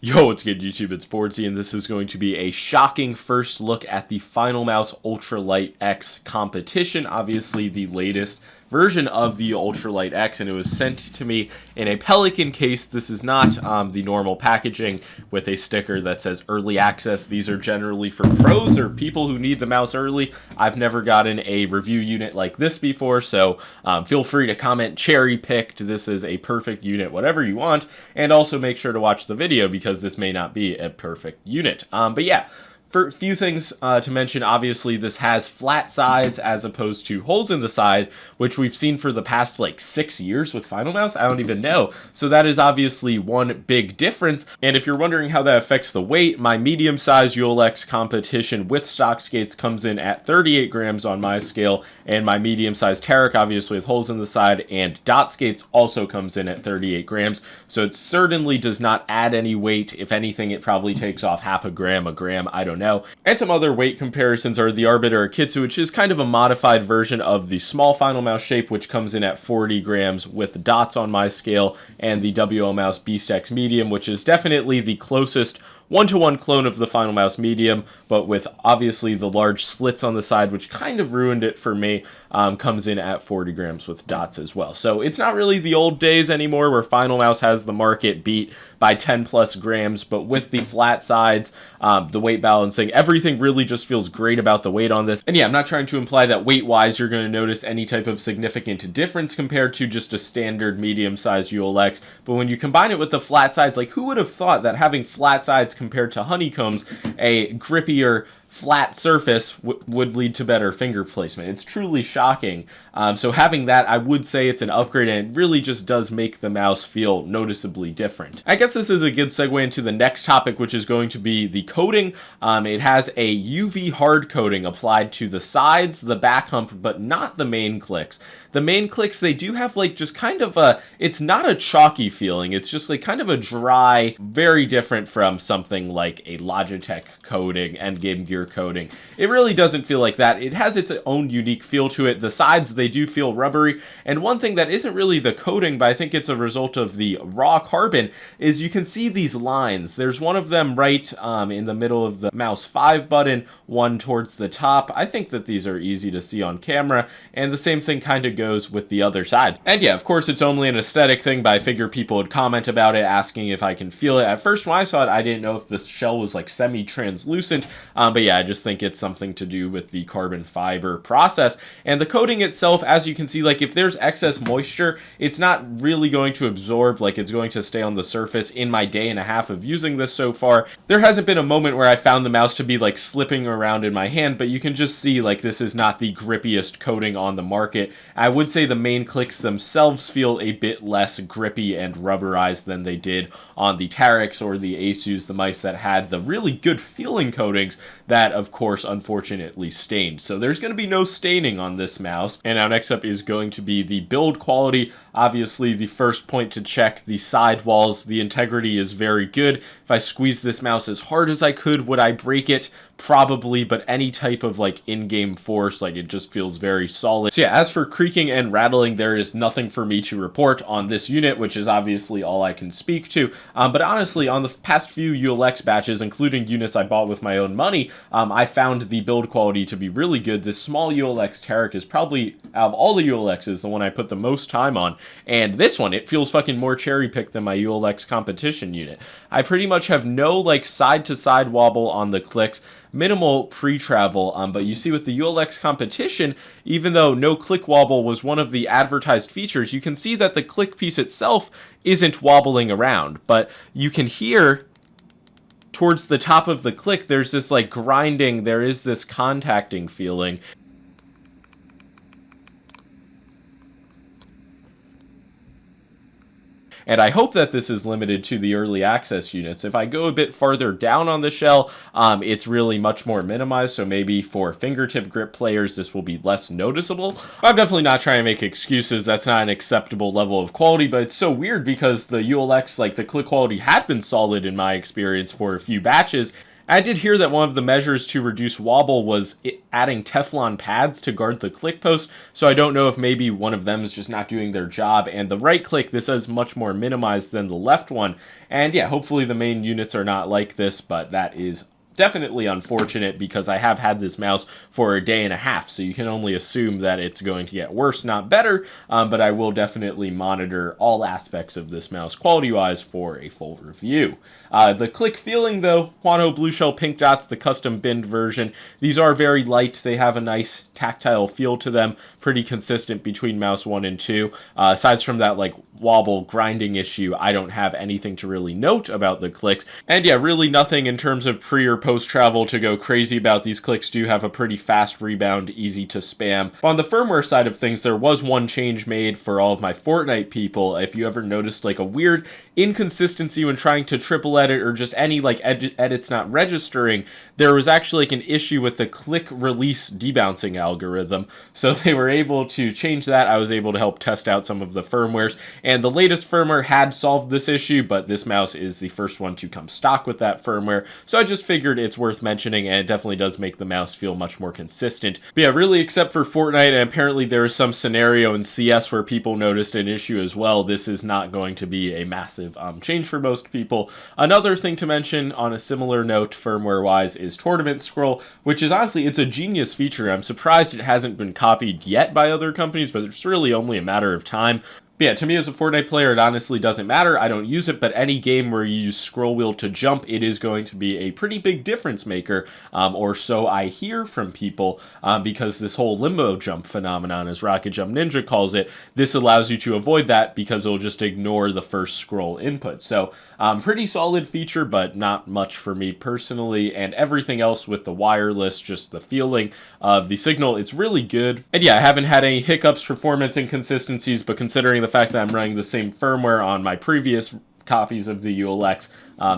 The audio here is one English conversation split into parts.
Yo, what's good YouTube? It's boardzy, and this is going to be a shocking first look at the Finalmouse Ultralight X competition. Obviously the latest version of the Ultralight X, and it was sent to me in a Pelican case. This is not the normal packaging with a sticker that says early access. These are generally for pros or people who need the mouse early. I've never gotten a review unit like this before, so feel free to comment cherry picked. This is a perfect unit, whatever you want, and also make sure to watch the video because this may not be a perfect unit. But yeah, for a few things to mention, obviously this has flat sides as opposed to holes in the side, which we've seen for the past like 6 years with Finalmouse. I don't even know. So that is obviously one big difference. And if you're wondering how that affects the weight, my medium size ULX competition with stock skates comes in at 38 grams on my scale, and my medium size Tarek, obviously with holes in the side and dot skates, also comes in at 38 grams. So it certainly does not add any weight. If anything, it probably takes off half a gram, I don't know. And some other weight comparisons are the Arbiter Akitsu, which is kind of a modified version of the small Finalmouse shape, which comes in at 40 grams with dots on my scale, and the WL Beast X Medium, which is definitely the closest one-to-one clone of the Finalmouse Medium, but with obviously the large slits on the side, which kind of ruined it for me, comes in at 40 grams with dots as well. So it's not really the old days anymore where Finalmouse has the market beat by 10 plus grams, but with the flat sides, the weight balancing, everything really just feels great about the weight on this. And yeah, I'm not trying to imply that weight-wise you're going to notice any type of significant difference compared to just a standard medium-sized ULX, but when you combine it with the flat sides, like who would have thought that having flat sides compared to honeycombs, a grippier flat surface would lead to better finger placement. It's truly shocking. So having that, I would say it's an upgrade, and it really just does make the mouse feel noticeably different. I guess this is a good segue into the next topic, which is going to be the coating. It has a UV hard coating applied to the sides, the back hump, but not the main clicks. The main clicks, they do have like just kind of a, it's not a chalky feeling, it's just like kind of a dry, very different from something like a Logitech coating, Endgame Gear coating. It really doesn't feel like that. It has its own unique feel to it. The sides, they do feel rubbery, and one thing that isn't really the coating, but I think it's a result of the raw carbon, is you can see these lines. There's one of them right in the middle of the mouse 5 button, one towards the top. I think that these are easy to see on camera, and the same thing kind of goes with the other sides. And yeah, of course it's only an aesthetic thing, but I figure people would comment about it, asking if I can feel it. At first when I saw it, I didn't know if the shell was like semi-translucent, but yeah, I just think it's something to do with the carbon fiber process. And the coating itself, as you can see, like if there's excess moisture, it's not really going to absorb, like it's going to stay on the surface. In my day and a half of using this so far, there hasn't been a moment where I found the mouse to be like slipping around in my hand, but you can just see like this is not the grippiest coating on the market. I would say the main clicks themselves feel a bit less grippy and rubberized than they did on the Tarex or the Asus, the mice that had the really good feeling coatings that of course unfortunately stained. So there's going to be no staining on this mouse. And now next up is going to be the build quality. Obviously the first point to check, the side walls, the integrity is very good. If I squeeze this mouse as hard as I could, would I break it? Probably, but any type of like in-game force, like it just feels very solid. So yeah, as for creaking and rattling, there is nothing for me to report on this unit, which is obviously all I can speak to. But honestly, on the past few ULX batches, including units I bought with my own money, I found the build quality to be really good. This small ULX Tarek is probably, out of all the ULXs, the one I put the most time on. And this one, it feels fucking more cherry-picked than my ULX competition unit. I pretty much have no like side-to-side wobble on the clicks, minimal pre-travel, but you see with the ULX competition, even though no click wobble was one of the advertised features, you can see that the click piece itself isn't wobbling around, but you can hear towards the top of the click, there's this like grinding, there is this contacting feeling. And I hope that this is limited to the early access units. If I go a bit farther down on the shell, it's really much more minimized, so maybe for fingertip grip players, this will be less noticeable. I'm definitely not trying to make excuses. That's not an acceptable level of quality, but it's so weird because the ULX, like the click quality had been solid in my experience for a few batches, I did hear that one of the measures to reduce wobble was adding Teflon pads to guard the click post, so I don't know if maybe one of them is just not doing their job. And the right click, this is much more minimized than the left one. And yeah, hopefully the main units are not like this, but that is definitely unfortunate because I have had this mouse for a day and a half, so you can only assume that it's going to get worse, not better, but I will definitely monitor all aspects of this mouse quality-wise for a full review. The click feeling, though, Huano Blue Shell Pink Dots, the custom binned version, these are very light. They have a nice tactile feel to them, pretty consistent between mouse 1 and 2. Aside from that, like, wobble grinding issue, I don't have anything to really note about the clicks. And yeah, really nothing in terms of pre or post travel to go crazy about. These clicks do have a pretty fast rebound, easy to spam. But on the firmware side of things, there was one change made for all of my Fortnite people. If you ever noticed like a weird inconsistency when trying to triple edit or just any like edits not registering, there was actually like an issue with the click release debouncing algorithm. So they were able to change that. I was able to help test out some of the firmwares, and the latest firmware had solved this issue, but this mouse is the first one to come stock with that firmware. So I just figured it's worth mentioning, and it definitely does make the mouse feel much more consistent. But yeah, really, except for Fortnite, and apparently there is some scenario in CS where people noticed an issue as well, this is not going to be a massive change for most people. Another thing to mention on a similar note, firmware-wise, is Tournament Scroll, which is honestly, it's a genius feature. I'm surprised it hasn't been copied yet by other companies, but it's really only a matter of time. But yeah, to me as a Fortnite player, it honestly doesn't matter. I don't use it, but any game where you use scroll wheel to jump, it is going to be a pretty big difference maker, or so I hear from people, because this whole limbo jump phenomenon, as Rocket Jump Ninja calls it, this allows you to avoid that because it'll just ignore the first scroll input. So pretty solid feature, but not much for me personally, and everything else with the wireless, just the feeling of the signal, it's really good. And yeah, I haven't had any hiccups, performance inconsistencies, but considering the fact that I'm running the same firmware on my previous copies of the ULX,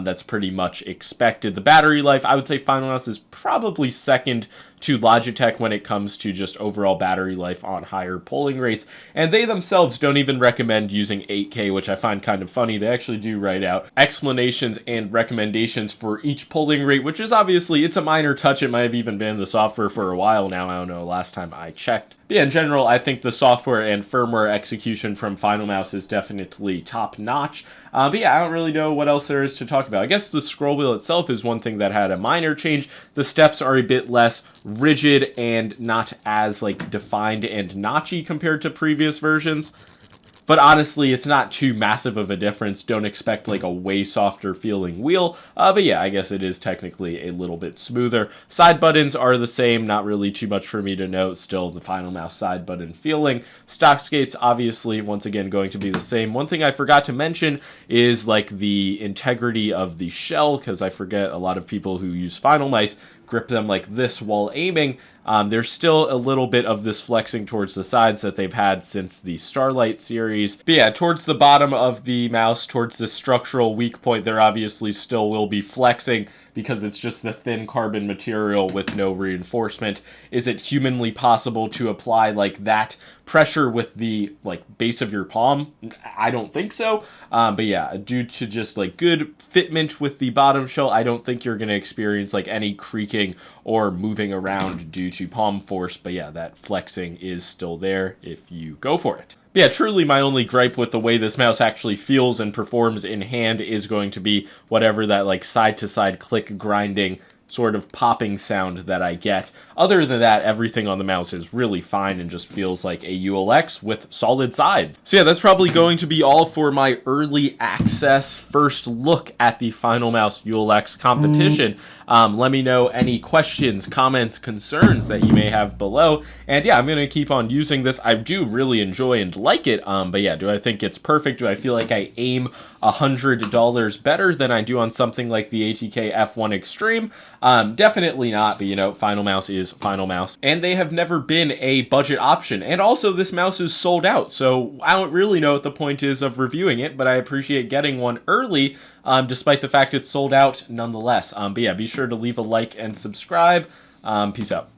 that's pretty much expected. The battery life, I would say Finalmouse is probably second to Logitech when it comes to just overall battery life on higher polling rates, and they themselves don't even recommend using 8K, which I find kind of funny. They actually do write out explanations and recommendations for each polling rate, which is obviously, it's a minor touch. It might have even been in the software for a while now. I don't know, last time I checked. But yeah, in general, I think the software and firmware execution from Finalmouse is definitely top notch. But yeah, I don't really know what else there is to talk about. I guess the scroll wheel itself is one thing that had a minor change. The steps are a bit less rigid and not as like defined and notchy compared to previous versions. But honestly, it's not too massive of a difference. Don't expect like a way softer feeling wheel. But yeah, I guess it is technically a little bit smoother. Side buttons are the same. Not really too much for me to note. Still the Finalmouse side button feeling. Stock skates, obviously, once again, going to be the same. One thing I forgot to mention is like the integrity of the shell, because I forget a lot of people who use Finalmice grip them like this while aiming. There's still a little bit of this flexing towards the sides that they've had since the Starlight series. But yeah, towards the bottom of the mouse, towards the structural weak point, there obviously still will be flexing because it's just the thin carbon material with no reinforcement. Is it humanly possible to apply like that pressure with the like base of your palm? I don't think so. But yeah, due to just like good fitment with the bottom shell, I don't think you're going to experience like any creaking or moving around due to palm force. But yeah, that flexing is still there if you go for it. But yeah, truly my only gripe with the way this mouse actually feels and performs in hand is going to be whatever that like side-to-side click grinding sort of popping sound that I get. Other than that, everything on the mouse is really fine and just feels like a ULX with solid sides. So yeah, that's probably going to be all for my early access first look at the Finalmouse ULX competition. Let me know any questions, comments, concerns that you may have below. And yeah, I'm going to keep on using this. I do really enjoy and like it. But yeah, do I think it's perfect? Do I feel like I aim $100 better than I do on something like the ATK F1 Extreme? Definitely not, but you know, Finalmouse is Finalmouse. And they have never been a budget option. And also, this mouse is sold out, so I don't really know what the point is of reviewing it, but I appreciate getting one early, despite the fact it's sold out nonetheless. But yeah, be sure to leave a like and subscribe. Peace out.